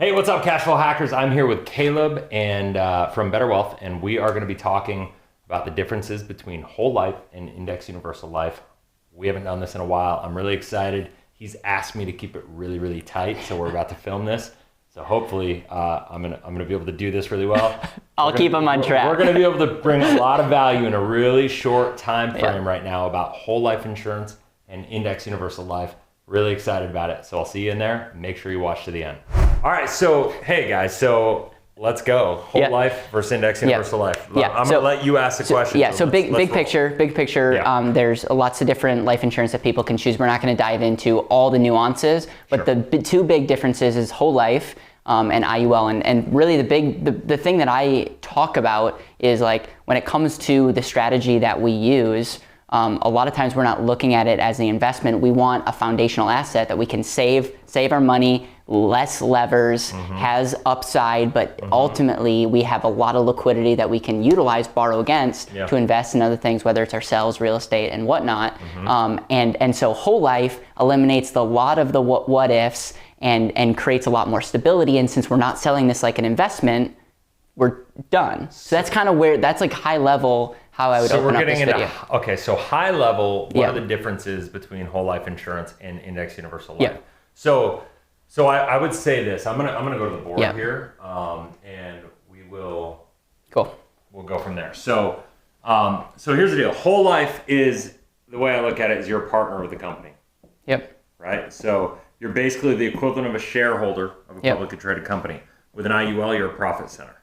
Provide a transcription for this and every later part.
Hey, what's up, cash flow hackers? I'm here with Caleb and from Better Wealth, and we are going to be talking about the differences between whole life and index universal life. We haven't done this in a while. I'm really excited. He's asked me to keep it really, really tight, so we're about to film this. So hopefully, I'm gonna be able to do this really well. I'll keep him on track. We're gonna be able to bring a lot of value in a really short time frame right now about whole life insurance and index universal life. Really excited about it. So I'll see you in there. Make sure you watch to the end. All right, so hey guys, so let's go. Whole life versus index universal life. I'm gonna let you ask the question. So big picture. There's lots of different life insurance that people can choose. We're not gonna dive into all the nuances, but the two big differences is whole life and IUL. And really the thing that I talk about is like when it comes to the strategy that we use, a lot of times we're not looking at it as the investment. We want a foundational asset that we can save our money, less levers, has upside, but ultimately we have a lot of liquidity that we can utilize, borrow against to invest in other things, whether it's ourselves, real estate, and whatnot. And so whole life eliminates a lot of the what ifs and creates a lot more stability. And since we're not selling this like an investment, we're done. So that's kind of where, that's like high level how I would open up this video. Okay, so high level, what are the differences between whole life insurance and index universal life? So I would say this. I'm gonna go to the board here, and we'll go from there. So here's the deal. Whole life is, the way I look at it, is you're a partner with the company. Right. So you're basically the equivalent of a shareholder of a publicly traded company. With an IUL, you're a profit center.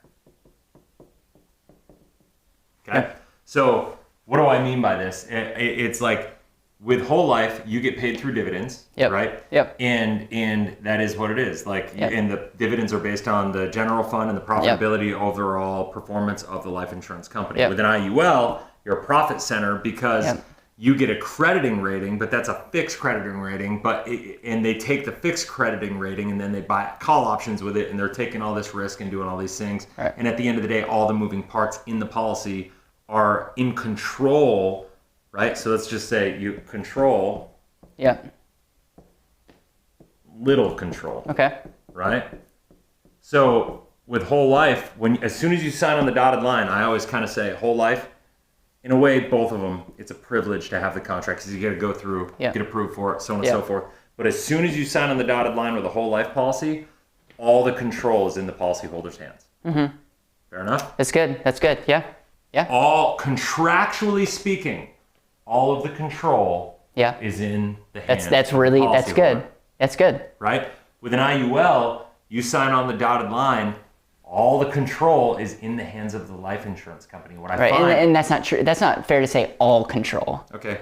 Okay. So what do I mean by this? It's like with whole life, you get paid through dividends, right? And that is what it is. Like, and the dividends are based on the general fund and the profitability overall performance of the life insurance company. With an IUL, you're a profit center because you get a crediting rating, but that's a fixed crediting rating. And they take the fixed crediting rating and then they buy call options with it, and they're taking all this risk and doing all these things. And at the end of the day, all the moving parts in the policy are in control, right? So let's just say you control. Little control. Okay. Right? So with whole life, as soon as you sign on the dotted line, I always kind of say whole life, in a way, both of them, it's a privilege to have the contract because you got to go through, get approved for it, so on and so forth. But as soon as you sign on the dotted line with a whole life policy, all the control is in the policyholder's hands. Fair enough? That's good. Yeah. All contractually speaking, all of the control is in the hands. That's good. That's good. Right? With an IUL, you sign on the dotted line, all the control is in the hands of the life insurance company. What I find, and that's not true. That's not fair to say all control. Okay.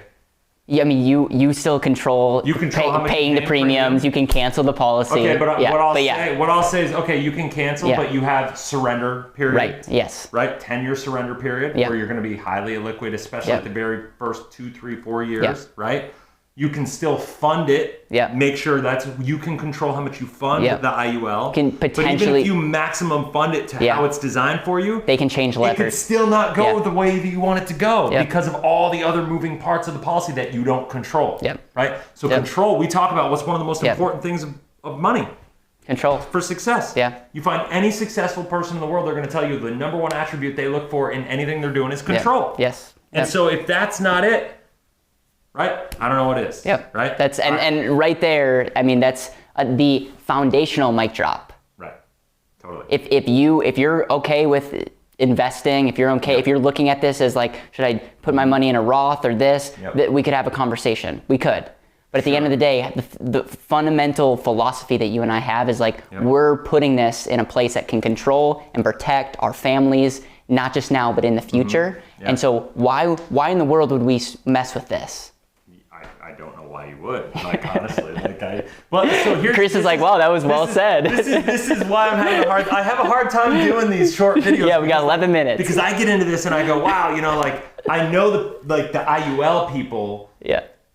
Yeah, I mean, you still control. You control paying the premiums. You can cancel the policy. Okay, but what I'll say is, okay, you can cancel, but you have surrender period. Right. Yes. Right. 10-year surrender period where you're going to be highly illiquid, especially at the very first 2, 3, 4 years. Right. You can still fund it. Make sure you can control how much you fund the IUL. Can potentially, but even if you maximum fund it to how it's designed for you, they can change levers. It can still not go the way that you want it to go because of all the other moving parts of the policy that you don't control. Right. So control. We talk about what's one of the most important things of money. Control for success. You find any successful person in the world, they're going to tell you the number one attribute they look for in anything they're doing is control. And so if that's not it, right? I don't know what it is. Right? That's and right there, I mean, that's the foundational mic drop. Right. Totally. If you're okay with investing, if you're okay, if you're looking at this as like, should I put my money in a Roth or this, that we could have a conversation. We could. But at the end of the day, the fundamental philosophy that you and I have is like, we're putting this in a place that can control and protect our families, not just now, but in the future. And so why in the world would we mess with this? I don't know why you would, like, honestly. Chris is like, wow, that was well said. This is why I have a hard time doing these short videos. We got 11 minutes. Because I get into this and I go, wow, like, I know the IUL people.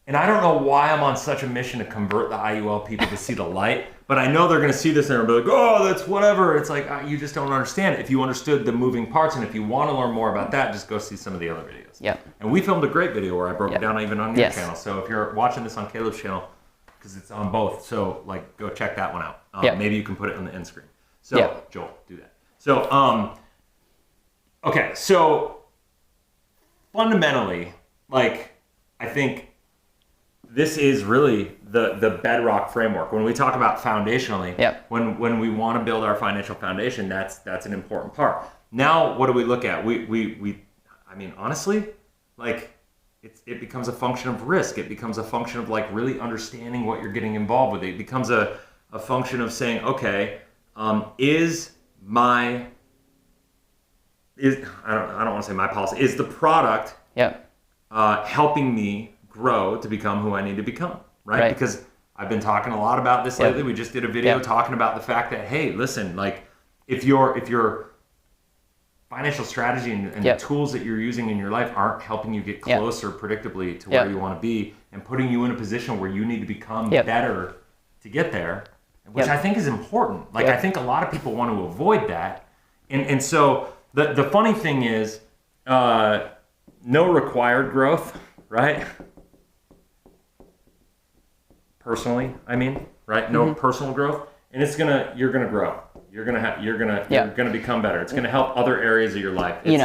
And I don't know why I'm on such a mission to convert the IUL people to see the light, but I know they're going to see this and they'll be like, oh, that's whatever. It's like, you just don't understand it. If you understood the moving parts and if you want to learn more about that, just go see some of the other videos. And we filmed a great video where I broke it down even on your channel. So if you're watching this on Caleb's channel, because it's on both, so like go check that one out. Maybe you can put it on the end screen. So Joel, do that. So, okay. So fundamentally, like, I think this is really the bedrock framework. When we talk about foundationally, when we want to build our financial foundation, that's an important part. Now, what do we look at? I mean, honestly, like, it becomes a function of risk. It becomes a function of, like, really understanding what you're getting involved with. It becomes a function of saying, okay, I don't want to say my policy, is the product helping me grow to become who I need to become, right? Because I've been talking a lot about this lately. We just did a video talking about the fact that, hey, listen, like, if your financial strategy and the tools that you're using in your life aren't helping you get closer predictably to where you want to be and putting you in a position where you need to become better to get there, which I think is important. Like, I think a lot of people want to avoid that. And so the funny thing is, no required growth, right? Personally, I mean, right? No personal growth, and you're gonna grow. You're gonna become better. It's gonna help other areas of your life. It's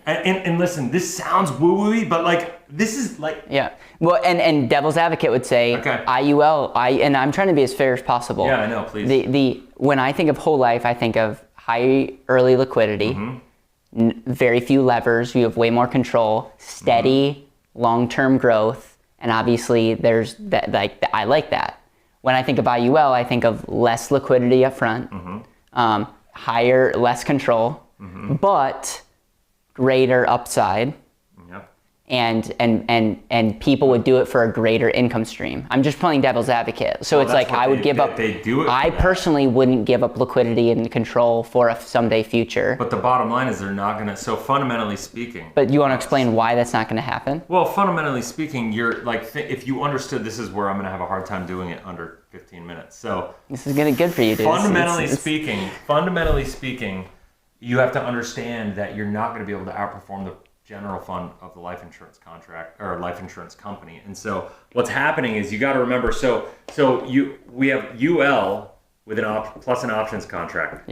And listen, this sounds woo-woo-y, but, like, this is like Well, and devil's advocate would say IUL. And I'm trying to be as fair as possible. Yeah, I know. Please. When I think of whole life, I think of high early liquidity, very few levers. You have way more control, steady long-term growth. And obviously, there's that. Like, I like that. When I think of IUL, I think of less liquidity up front, less control, but greater upside. And people would do it for a greater income stream. I'm just playing devil's advocate. So it's like I would give up. They do it. I personally wouldn't give up liquidity and control for a someday future. But the bottom line is they're not gonna. So fundamentally speaking. But you want to explain why that's not going to happen? Well, fundamentally speaking, you're like, if you understood, this is where I'm gonna have a hard time doing it under 15 minutes. So this is gonna be good for you, dude. Fundamentally speaking, you have to understand that you're not going to be able to outperform the general fund of the life insurance contract or life insurance company. And so what's happening is, you got to remember, we have UL with plus an options contract.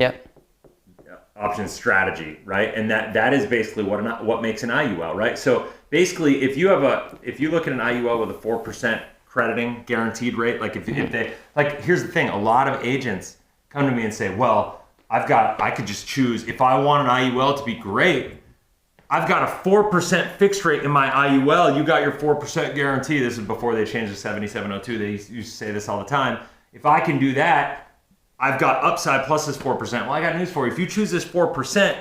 Options strategy, right? And that is basically what makes an IUL, right? So basically, if you look at an IUL with a 4% crediting guaranteed rate, like, if they, like, here's the thing, a lot of agents come to me and say, well, I could just choose, if I want an IUL to be great, I've got a 4% fixed rate in my IUL. You got your 4% guarantee. This is before they changed to 7702. They used to say this all the time. If I can do that, I've got upside plus this 4%. Well, I got news for you. If you choose this 4%,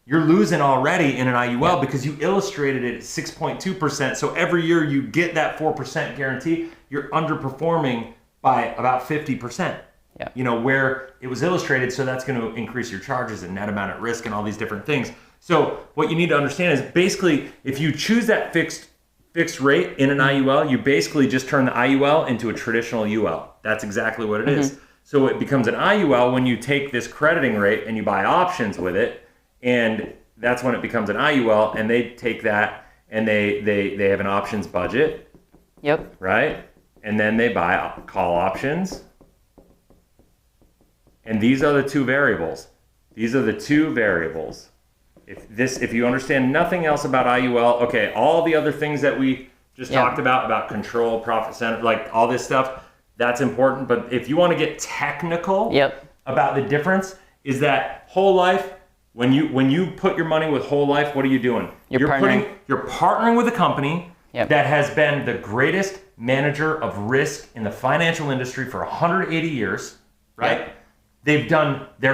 you're losing already in an IUL because you illustrated it at 6.2%. So every year you get that 4% guarantee, you're underperforming by about 50%. Where it was illustrated. So that's going to increase your charges and net amount at risk and all these different things. So what you need to understand is, basically, if you choose that fixed rate in an IUL, you basically just turn the IUL into a traditional UL. That's exactly what it is. So it becomes an IUL when you take this crediting rate and you buy options with it, and that's when it becomes an IUL. And they take that and they have an options budget. Right? And then they buy call options. And these are the two variables. If you understand nothing else about IUL, okay, all the other things that we just talked about control, profit center, like all this stuff, that's important. But if you want to get technical about the difference, is that whole life, when you put your money with whole life, what are you doing? You're partnering with a company that has been the greatest manager of risk in the financial industry for 180 years, right? They're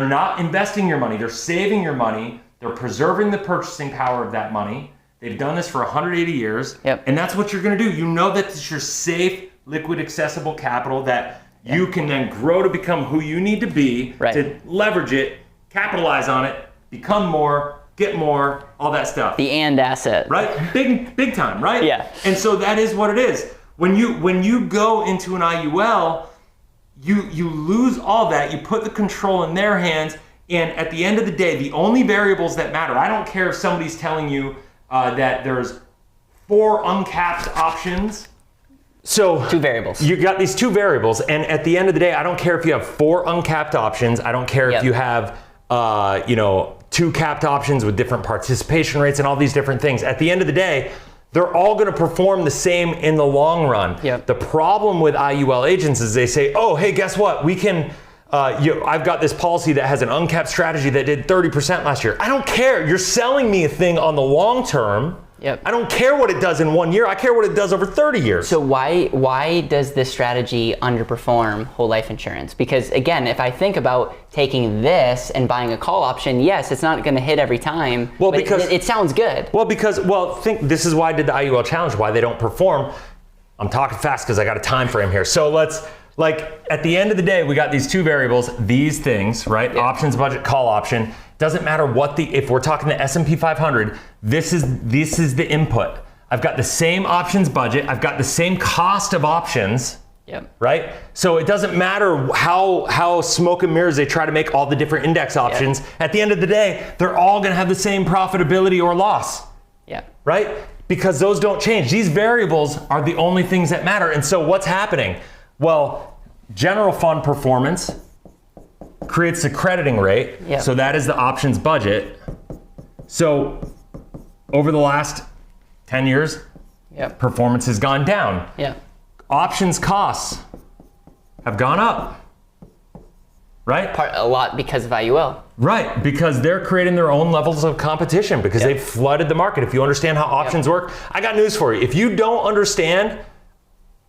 not investing your money, they're saving your money. They're preserving the purchasing power of that money. They've done this for 180 years. And that's what you're going to do. You know that it's your safe, liquid, accessible capital that you can then grow to become who you need to be, to leverage it, capitalize on it, become more, get more, all that stuff. The and asset. Right? Big time, right? And so that is what it is. When you go into an IUL, you lose all that. You put the control in their hands. And at the end of the day, the only variables that matter, I don't care if somebody's telling you that there's 4 uncapped options So two variables. You got these two variables, and at the end of the day, I don't care if you have 4 uncapped options. I don't care if you have, 2 capped options with different participation rates and all these different things. At the end of the day, they're all going to perform the same in the long run. The problem with IUL agents is they say, oh, hey, guess what? We can, I've got this policy that has an uncapped strategy that did 30% last year. I don't care. You're selling me a thing on the long term. I don't care what it does in 1 year. I care what it does over 30 years. So why does this strategy underperform whole life insurance? Because again, if I think about taking this and buying a call option, yes, it's not going to hit every time. Well, but because it sounds good. Think this is why I did the IUL challenge, why they don't perform. I'm talking fast because I got a time frame here. So let's, at the end of the day, we got these two variables, these things, right? Options budget, call option. Doesn't matter what if we're talking the S&P 500, this is the input. I've got the same options budget. I've got the same cost of options, right? So it doesn't matter how smoke and mirrors they try to make all the different index options. At the end of the day, they're all gonna have the same profitability or loss, right? Because those don't change. These variables are the only things that matter. And so what's happening? Well, general fund performance creates the crediting rate. So that is the options budget. So over the last 10 years, performance has gone down. Options costs have gone up, right? A lot because of IUL. Right, because they're creating their own levels of competition because they've flooded the market. If you understand how options work, I got news for you. If you don't understand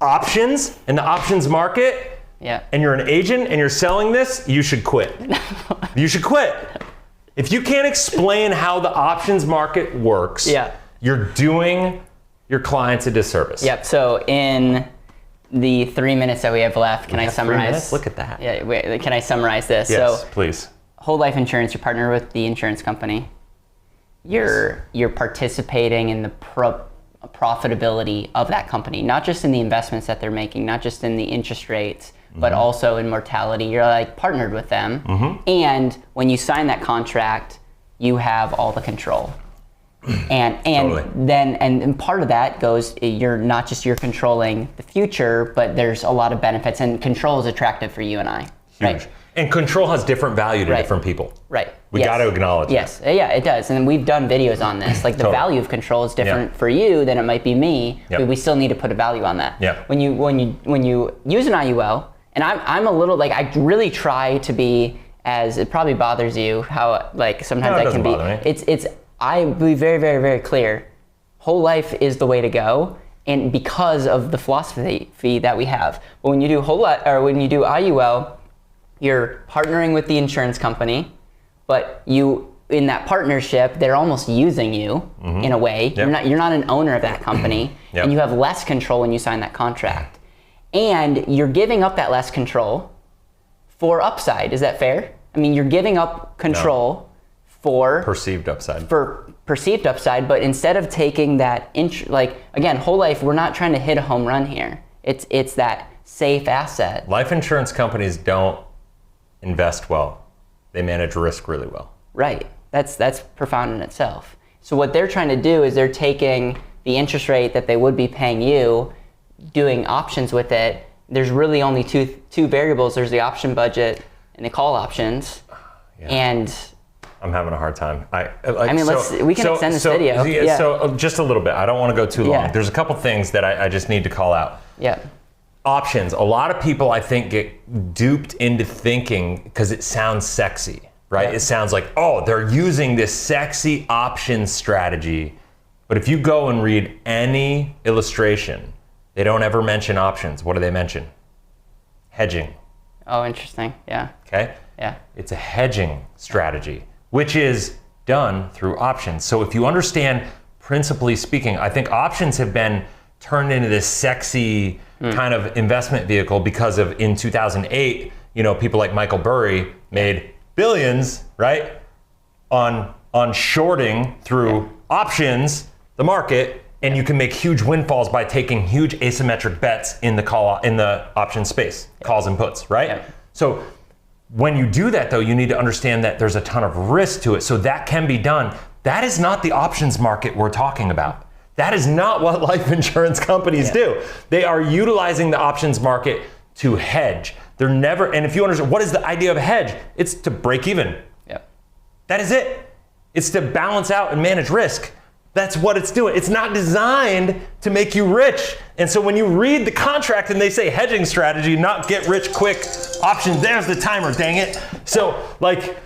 options and the options market, and you're an agent and you're selling this, you should quit. You should quit. If you can't explain how the options market works, you're doing your clients a disservice. So in the 3 minutes that we have left, can I summarize? Look at that. Can I summarize this? Yes, please. Whole life insurance, you partner with the insurance company. You're participating in the profitability of that company, not just in the investments that they're making, not just in the interest rates, but also in mortality. You're partnered with them. And when you sign that contract, you have all the control. And then part of that goes, you're controlling the future, but there's a lot of benefits, and control is attractive for you and I. Huge. Right? And control has different value to different people. We got to acknowledge that. It does. And we've done videos on this. The value of control is different for you than it might be me, but we still need to put a value on that. When you use an IUL, and I'm a little I really try to be, as it probably bothers you how sometimes I can be. I be very, very, very clear. Whole life is the way to go, and because of the philosophy that we have. But when you do when you do IUL, you're partnering with the insurance company, but in that partnership, they're almost using you in a way. You're not an owner of that company, and you have less control when you sign that contract. And you're giving up that less control for upside. Is that fair? I mean, you're giving up control for perceived upside. But instead of taking that again, whole life, we're not trying to hit a home run here. It's that safe asset. Life insurance companies don't invest well. They manage risk really well. Right. That's profound in itself. So what they're trying to do is they're taking the interest rate that they would be paying you, doing options with it. There's really only two variables. There's the option budget and the call options. And I'm having a hard time. We can extend this video. So just a little bit. I don't want to go too long. There's a couple things that I just need to call out. Options. A lot of people, I think, get duped into thinking because it sounds sexy, right? It sounds like, oh, they're using this sexy options strategy. But if you go and read any illustration, they don't ever mention options. What do they mention? Hedging. Oh, interesting. Okay? It's a hedging strategy, which is done through options. So if you understand, principally speaking, I think options have been turned into this sexy kind of investment vehicle because of, in 2008, people like Michael Burry made billions, right, on shorting through options, the market, and you can make huge windfalls by taking huge asymmetric bets in the option space, calls and puts, right? So when you do that, though, you need to understand that there's a ton of risk to it. So that can be done. That is not the options market we're talking about. That is not what life insurance companies do. They are utilizing the options market to hedge. They're never, and if you understand, what is the idea of a hedge? It's to break even. That is it. It's to balance out and manage risk. That's what it's doing. It's not designed to make you rich. And so when you read the contract and they say hedging strategy, not get rich quick options, there's the timer, dang it. So like,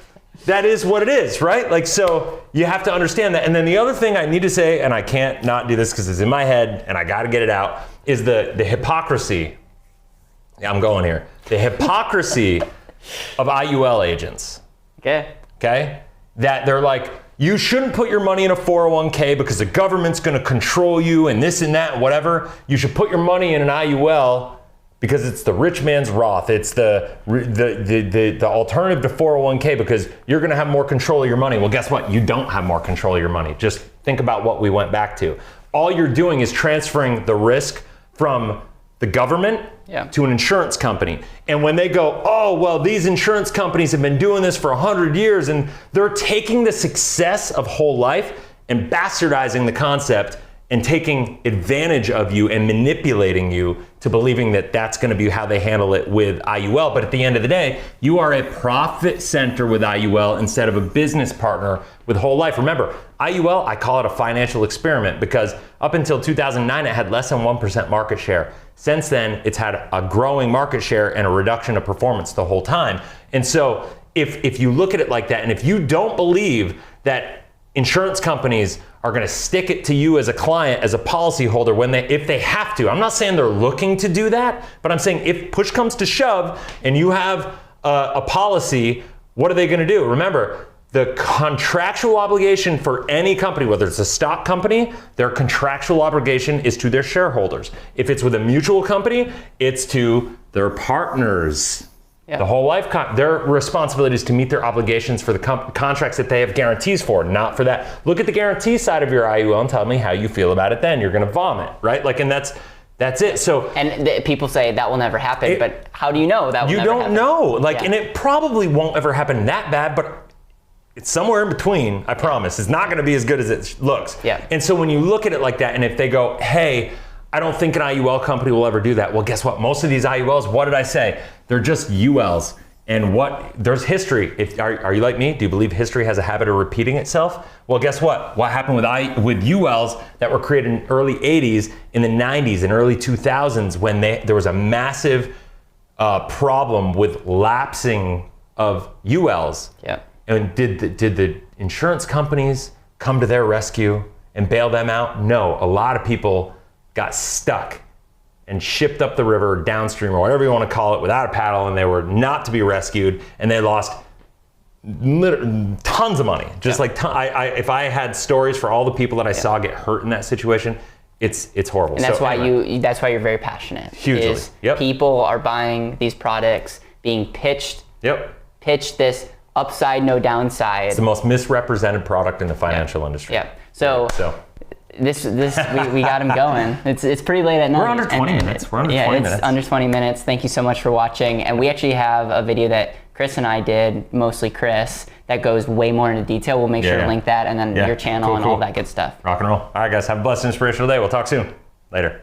that is what it is, right? Like, so you have to understand that. And then the other thing I need to say, and I can't not do this because it's in my head and I got to get it out, is the hypocrisy. Yeah, I'm going here. The hypocrisy of IUL agents. Okay? That they're like, you shouldn't put your money in a 401k because the government's going to control you and this and that and whatever. You should put your money in an IUL because it's the rich man's Roth. It's the alternative to 401k because you're going to have more control of your money. Well, guess what? You don't have more control of your money. Just think about what we went back to. All you're doing is transferring the risk from the government to an insurance company. And when they go, oh, well, these insurance companies have been doing this for 100 years and they're taking the success of whole life and bastardizing the concept and taking advantage of you and manipulating you to believing that that's going to be how they handle it with IUL. But at the end of the day, you are a profit center with IUL instead of a business partner with whole life. Remember, IUL, I call it a financial experiment because up until 2009, it had less than 1% market share. Since then, it's had a growing market share and a reduction of performance the whole time. And so if you look at it like that, and if you don't believe that insurance companies are going to stick it to you as a client, as a policyholder, if they have to. I'm not saying they're looking to do that, but I'm saying if push comes to shove and you have a policy, what are they going to do? Remember, the contractual obligation for any company, whether it's a stock company, their contractual obligation is to their shareholders. If it's with a mutual company, it's to their partners. The whole life, their responsibility is to meet their obligations for the contracts that they have guarantees for, not for that. Look at the guarantee side of your IUL and tell me how you feel about it then. You're going to vomit, right? Like, and that's it. So, and people say that will never happen, but how do you know that will never happen? You don't know. Like, and it probably won't ever happen that bad, but it's somewhere in between, I promise. It's not going to be as good as it looks. And so when you look at it like that, and if they go, hey, I don't think an IUL company will ever do that. Well, guess what? Most of these IULs, what did I say? They're just ULs. And there's history. Are you like me? Do you believe history has a habit of repeating itself? Well, guess what? What happened with ULs that were created in early 80s, in the 90s, and early 2000s when there was a massive problem with lapsing of ULs. And did the insurance companies come to their rescue and bail them out? No, a lot of people got stuck and shipped up the river downstream or whatever you want to call it without a paddle, and they were not to be rescued, and they lost tons of money. Just like if I had stories for all the people that I saw get hurt in that situation, it's horrible. And that's why you're very passionate. Hugely. People are buying these products, being pitched this upside, no downside. It's the most misrepresented product in the financial industry. So this we got him going. It's pretty late at night. We're under 20 minutes. It's under 20 minutes. Thank you so much for watching. And we actually have a video that Chris and I did, mostly Chris, that goes way more into detail. We'll make sure to link that, and then your channel and all that good stuff. Rock and roll. All right, guys. Have a blessed, inspirational day. We'll talk soon. Later.